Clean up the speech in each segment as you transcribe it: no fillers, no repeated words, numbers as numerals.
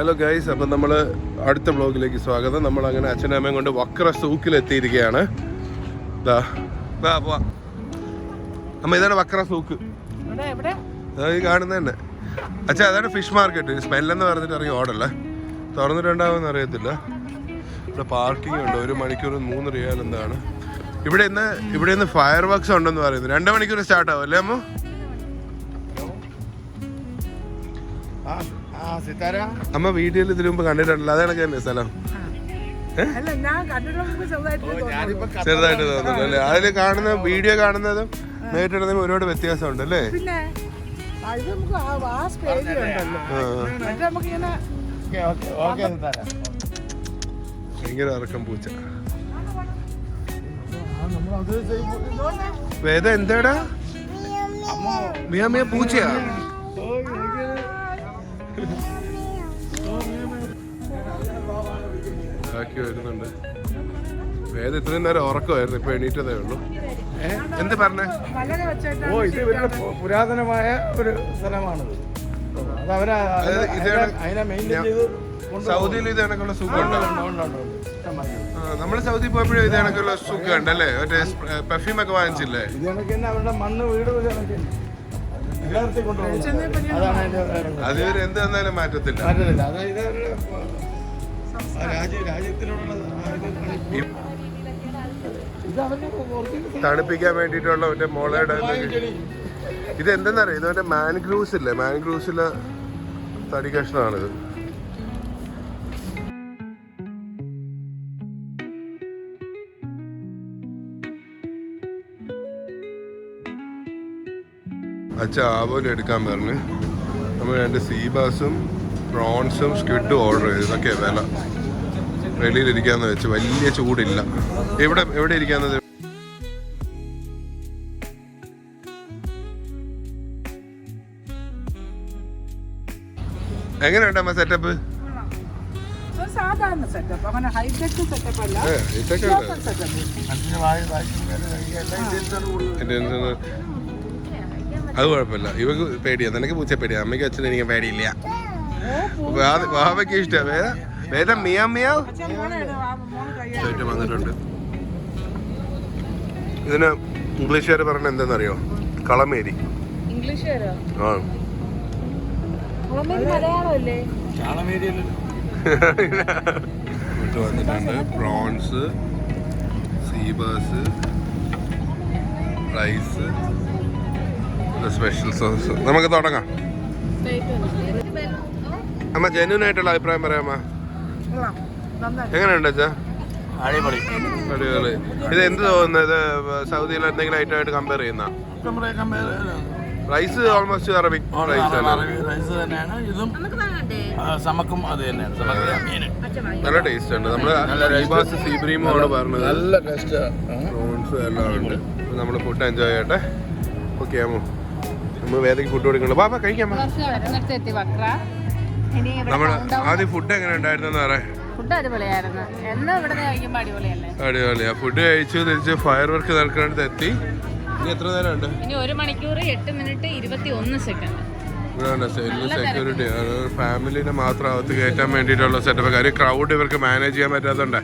Hello guys, അപ്പം നമ്മൾ അടുത്ത വ്ളോഗിലേക്ക് സ്വാഗതം. നമ്മളങ്ങനെ അച്ഛനും അമ്മയും കൊണ്ട് വക്ര സൂക്കിലെത്തിയിരിക്കുകയാണ്. അമ്മ ഇതാണ് വക്ര സൂക്ക്, ഈ കാണുന്നത് തന്നെ. അച്ഛാ അതാണ് ഫിഷ് മാർക്കറ്റ്. സ്മെല്ലെന്ന് പറഞ്ഞിട്ട് ഇറങ്ങി ഓടല്ലേ, തുറന്നിട്ടുണ്ടാവുമെന്ന് അറിയത്തില്ല. ഇവിടെ പാർക്കിംഗ് ഉണ്ട്. 1 മണിക്കൂർ 3 റിയാൽ എന്താണ്. ഇവിടെ ഇന്ന് ഫയർ വർക്ക്സ് ഉണ്ടെന്ന് പറയുന്നു. 2 മണിക്കൂർ സ്റ്റാർട്ട് ആവും അല്ലേ അമ്മ? അമ്മ വീഡിയോയിൽ ഇതിനു മുമ്പ് കണ്ടിട്ടുണ്ടല്ലോ, അതാണ് തന്നെ സ്ഥലം. ചെറുതായിട്ട് തോന്നുന്നു അല്ലേ? അതിൽ കാണുന്ന വീഡിയോ കാണുന്നതും നേരിട്ടുള്ളതും ഒരുപാട് വ്യത്യാസമുണ്ട് അല്ലേ? ഭയങ്കര ഇറക്കം പൂച്ച. വേദ എന്താടാ? മിയ മിയ പൂച്ചയാ? വരുന്നുണ്ട്. വേദ ഇത്രയും നേരം ഉറക്കമായിരുന്നു, ഇപ്പൊ എണീറ്റതേ ഉള്ളൂ. എന്ത് പറഞ്ഞേ? ഇത് ഇവരുടെ പുരാതനമായ ഒരു സ്ഥലമാണിത്. സൗദിയിൽ ഇത് കണക്കുള്ള സുഖമുണ്ടോ? നമ്മള് സൗദി പോയപ്പോഴും ഇത് കണക്കുള്ള സുഖം ഉണ്ടല്ലേ? മറ്റേ പെർഫ്യൂം ഒക്കെ വാങ്ങിച്ചില്ലേ? ഇത് കണക്ക് തന്നെ അവരുടെ മണ്ണ് വീട് അത് എന്ത് തന്നാലും മാറ്റത്തില്ല. തണുപ്പിക്കാൻ വേണ്ടിയിട്ടുള്ള മറ്റേ മുളയുടെ ഇത് എന്തെന്നറിയാം, ഇത് മറ്റേ മാൻഗ്രൂവ്സ് ഇല്ലേ, മാൻഗ്രൂവ്സിലെ തടി കഷ്ണമാണിത്. അച്ഛാ ആവോലി എടുക്കാൻ പറഞ്ഞു. നമ്മൾ 2 സീബാസും പ്രോൺസും സ്ക്വിഡും ഓർഡർ ചെയ്തു. ഇതൊക്കെ വില. വെളിയിലിരിക്കാന്ന് വെച്ച്, വലിയ ചൂടില്ല. എവിടെ ഇരിക്കാന്നത്? എങ്ങനെയുണ്ടമ്മ സെറ്റപ്പ്? അത് കുഴപ്പമില്ല. ഇവക്ക് പേടിയാ. നിനക്ക് പൂച്ച പേടിയാ, അമ്മയ്ക്ക് അച്ഛനും എനിക്ക് പേടിയില്ല. വാവയ്ക്ക് ഇഷ്ടമാണ്. വേദ മിയാ മിയാ വന്നിട്ടുണ്ട്. ഇതിന് ഇംഗ്ലീഷുകാർ പറഞ്ഞ എന്താണെന്നറിയോ? കളമേരി. ആ വന്നിട്ടുണ്ട്. Prawns, seabass, rice, special sauce. നമുക്ക് തുടങ്ങാം. അമ്മ ജെന്യൂൻ ആയിട്ടുള്ള അഭിപ്രായം പറയാമ. എങ്ങനെയുണ്ട് അച്ഛാ? അടിപൊളി. ഇത് എന്ത് തോന്നുന്നത്? സൗദിയിൽ എന്തെങ്കിലും ഐറ്റമായിട്ട് കമ്പയർ ചെയ്യുന്ന? റൈസ് ഓൾമോസ്റ്റ് അറബിക് റൈസ് തന്നെയാണ്. ഇതും സമക്കും അത് തന്നെയാണ്. നല്ല ടേസ്റ്റ് ഉണ്ട്. നമ്മള് സീബ്രീമാണ് പറഞ്ഞത്. നല്ല ടേസ്റ്റ്. പ്രോൺസ് എല്ലാം ഉണ്ട്. നമ്മൾ ഫുഡ് എൻജോയ് ചെയ്യട്ടെ. ഓക്കെ ആമോ? നമ്മൾ വേദയ്ക്ക് ഫുഡ് കൊടുക്കണല്ലോ. ബാബാ കഴിക്കാമോ? നമ്മള് ആദ്യം ഫുഡ് എങ്ങനെ ഉണ്ടായിരുന്നെന്ന് പറയാം. അടിപൊളിയാ. ഫുഡ് കഴിച്ചു തിരിച്ച് ഫയർ വർക്ക് നടക്കുന്നിടത്ത് എത്തി. ഇനി എത്ര നേരം ഉണ്ട്? 1 മണിക്കൂർ 8 മിനിറ്റ് 21 സെക്കൻഡ്. സെക്യൂരിറ്റി ഫാമിലിനെ മാത്രം അകത്ത് കയറ്റാൻ വേണ്ടിയിട്ടുള്ള സെറ്റപ്പ്. കാര്യം ക്രൗഡ് ഇവർക്ക് മാനേജ് ചെയ്യാൻ പറ്റാത്തതുകൊണ്ടേ.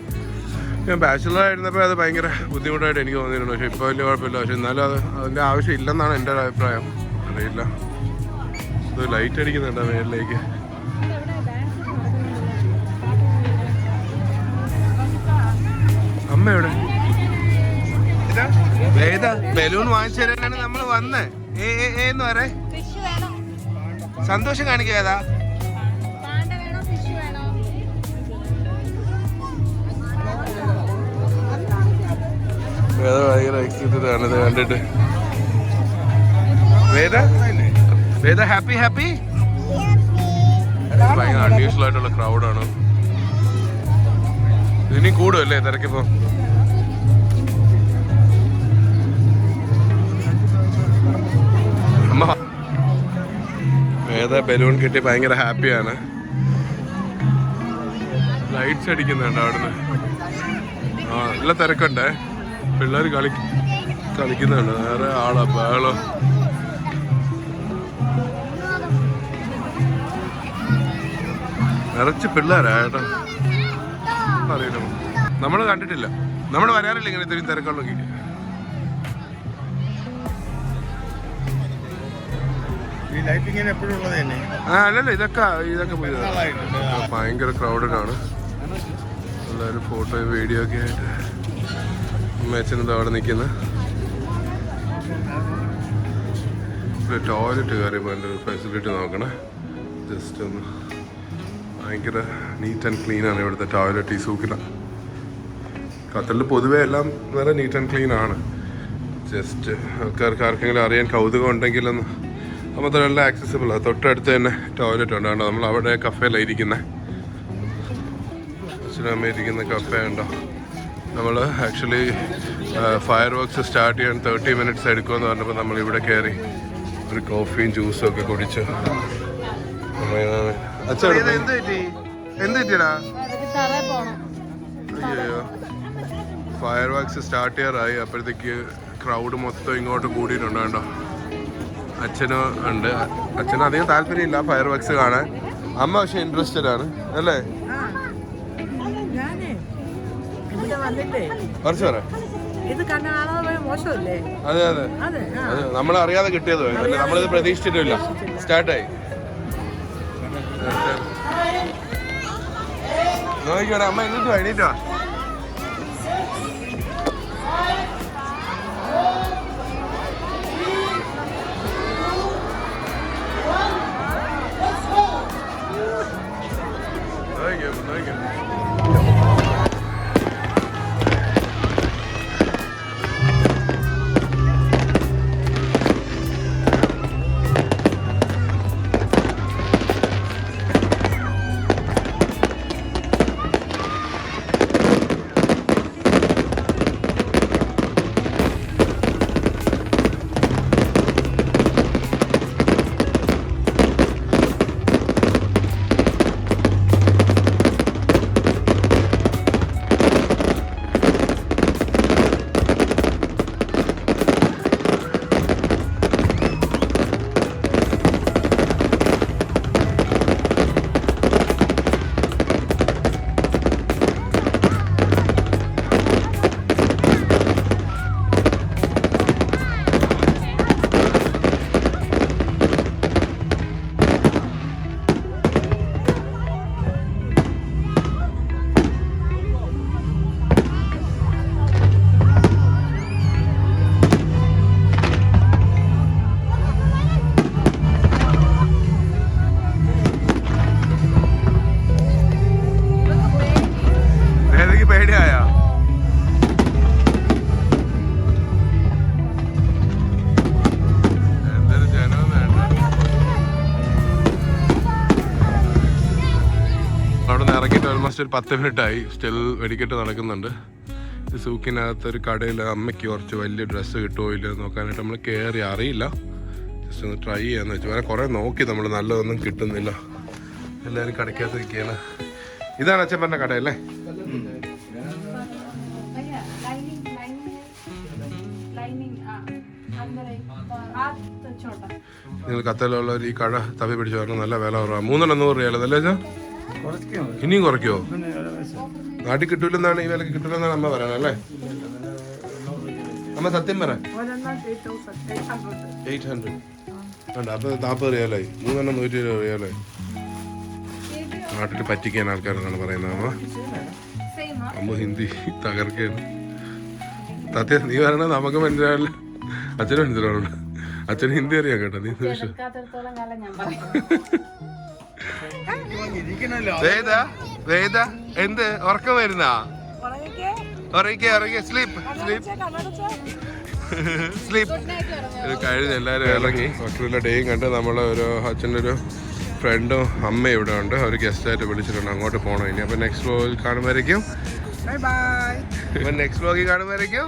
ഞാൻ ബാച്ചിലർ ആയിരുന്നപ്പോൾ അത് ഭയങ്കര ബുദ്ധിമുട്ടായിട്ട് എനിക്ക് തോന്നിയിരുന്നു. പക്ഷെ ഇപ്പോൾ വലിയ കുഴപ്പമില്ല. പക്ഷെ എന്നാലും അതിൻ്റെ ആവശ്യം ഇല്ലെന്നാണ് എൻ്റെ ഒരു അഭിപ്രായം. അറിയില്ല. ഇത് ലൈറ്റ് അടിക്കുന്നുണ്ടോ മേളിലേക്ക്? അമ്മ എവിടെ? വേദ ബലൂൺ വാങ്ങിച്ചു തരാനാണ് നമ്മൾ വന്നേ. എന്ന് പറ, സന്തോഷം കാണിക്കാതാ. വേദ ഭയങ്കര എക്സൈറ്റഡ് ആണ് ഇത് കണ്ടിട്ട്. വേദ ഹാപ്പി ഹാപ്പി. ഭയങ്കര അൺയൂഷ്വൽ ആയിട്ടുള്ള ക്രൗഡാണ്. ഇനി കൂടുമല്ലേ തിരക്കിപ്പോ? അമ്മ വേദ ബലൂൺ കിട്ടി ഭയങ്കര ഹാപ്പിയാണ്. ലൈറ്റ്സ് അടിക്കുന്നുണ്ട് അവിടുന്ന്. നല്ല തിരക്കുണ്ടേ. പിള്ളേർ കളിക്കുന്നുണ്ട്. വേറെ ആളാ ബഹളോ. നിറച്ച് പിള്ളേരാ കേട്ടോ. അറിയില്ല, നമ്മൾ കണ്ടിട്ടില്ല, നമ്മൾ വരാറില്ല ഇങ്ങനെ ഇത്രയും തിരക്കുള്ളൊക്കെ. ഈ ലൈറ്റിങ്ങിന് എപ്പോഴും ഉള്ളത് തന്നെ. അല്ലല്ല, ഇതൊക്കെ പോയത് ഭയങ്കര ക്രൗഡഡാണ്. എല്ലാവരും ഫോട്ടോയും വീഡിയോ ഒക്കെ ആയിട്ട് അമ്മയച്ഛനും അവിടെ നിൽക്കുന്നത്. ഇവിടെ ടോയ്ലറ്റ് കയറിയപ്പോൾ എൻ്റെ ഒരു ഫെസിലിറ്റി നോക്കണേ. ജസ്റ്റ് ഒന്ന് ഭയങ്കര നീറ്റ് ആൻഡ് ക്ലീൻ ആണ് ഇവിടുത്തെ ടോയ്ലറ്റ് ഈ സൂക്കില. ഖത്തറിൽ പൊതുവേ എല്ലാം നല്ല നീറ്റ് ആൻഡ് ക്ലീൻ ആണ്. ജസ്റ്റ് ആൾക്കാർക്ക് ആർക്കെങ്കിലും അറിയാൻ കൗതുകം ഉണ്ടെങ്കിലൊന്ന് അപ്പോൾ എല്ലാം ആക്സസിബിളാണ്. തൊട്ടടുത്ത് തന്നെ ടോയ്ലറ്റ് ഉണ്ട്. കണ്ടോ, നമ്മൾ അവിടെ കഫേയിലാണ് ഇരിക്കുന്നത്. അച്ഛനമ്മ ഇരിക്കുന്ന കഫേ ഉണ്ടോ. നമ്മൾ ആക്ച്വലി ഫയർ വർക്ക്സ് സ്റ്റാർട്ട് ചെയ്യാൻ 30 minutes എടുക്കുമെന്ന് പറഞ്ഞപ്പോൾ നമ്മൾ ഇവിടെ കയറി ഒരു കോഫിയും ജ്യൂസും ഒക്കെ കുടിച്ചു. അച്ഛാ എന്ത് പറ്റിയടാ? അയ്യോ, ഫയർ വർക്ക്സ് സ്റ്റാർട്ട് ചെയ്യാറായി. അപ്പോഴത്തേക്ക് ക്രൗഡ് മൊത്തം ഇങ്ങോട്ട് കൂടിയിട്ടുണ്ട്. കേട്ടോ, അച്ഛനും ഉണ്ട്. അച്ഛന് അധികം താല്പര്യമില്ല ഫയർ വർക്ക്സ് കാണാൻ. അമ്മ പക്ഷെ ഇൻട്രസ്റ്റഡ് ആണ് അല്ലേ? കുറച്ച് പറ. അതെ അതെ അതെ, നമ്മൾ അറിയാതെ കിട്ടിയത് നമ്മളിത് പ്രതീക്ഷിച്ചിട്ടില്ല. സ്റ്റാർട്ടായി നോക്കിയോടെ. അമ്മ എന്നിട്ട് എണീറ്റോ? പേടിയായോ? എന്തൊരു ജനം വേണ്ട. അവിടെ നിന്ന് ഇറങ്ങിയിട്ട് ഓൾമോസ്റ്റ് ഒരു 10 minute ആയി. സ്റ്റിൽ വെടിക്കെട്ട് നടക്കുന്നുണ്ട്. സൂക്കിനകത്തൊരു കടയിൽ അമ്മയ്ക്ക് കുറച്ച് വലിയ ഡ്രസ്സ് കിട്ടുമോ ഇല്ല നോക്കാനായിട്ട് നമ്മൾ കയറി. അറിയില്ല, ജസ്റ്റ് ഒന്ന് ട്രൈ ചെയ്യാന്ന് വെച്ചു. വേറെ കുറേ നോക്കി നമ്മൾ, നല്ലതൊന്നും കിട്ടുന്നില്ല. എല്ലാവരും കടയ്ക്കകത്ത് നിൽക്കുകയാണ്. ഇതാണ് അച്ഛൻ പറഞ്ഞ കടയല്ലേ? നിങ്ങൾ ഖത്തറിലുള്ളവർ ഈ കട തപ്പി പിടിച്ചു പറഞ്ഞു. നല്ല വില കുറവാണ്. 3 100 റിയാൽ അല്ലേ അച്ഛാ? ഇനിയും കുറയ്ക്കുമോ? നാട്ടിൽ കിട്ടൂലെന്നാണ്, ഈ വിലക്ക് കിട്ടൂലെന്നാണ് അമ്മ പറയണത് അല്ലേ? അമ്മ സത്യം പറ. 800 വേണ്ട, അപ്പൊ 40 റിയാലായി. 3 120 റിയാലായി. നാട്ടിൽ പറ്റിക്കാൻ ആൾക്കാരെന്നാണ് പറയുന്നത്. അമ്മ ഹിന്ദി തകർക്കാണ്. സത്യം നീ പറയണത് നമുക്ക് മനസ്സിലാവില്ല, അച്ഛനും മനസ്സിലാവുള്ളൂ. അച്ഛന് ഹിന്ദി അറിയാം കേട്ടോ. നീ വേദ എന്ത് ഉറക്കം വരുന്നാ? സ്ലീപ്പ് കഴിഞ്ഞ് എല്ലാവരും ഇറങ്ങി. മക്കളുടെ ഡേയും കണ്ട് നമ്മളെ ഒരു അച്ഛൻ്റെ ഒരു ഫ്രണ്ടും അമ്മയും ഇവിടെ ഉണ്ട്. അവർ ഗസ്റ്റായിട്ട് വിളിച്ചിട്ടുണ്ട്. അങ്ങോട്ട് പോകണം ഇനി. അപ്പം നെക്സ്റ്റ് വ്ലോഗിൽ കാണുമ്പോഴേക്കും നെക്സ്റ്റ് വ്ലോഗിൽ കാണുമ്പോഴേക്കും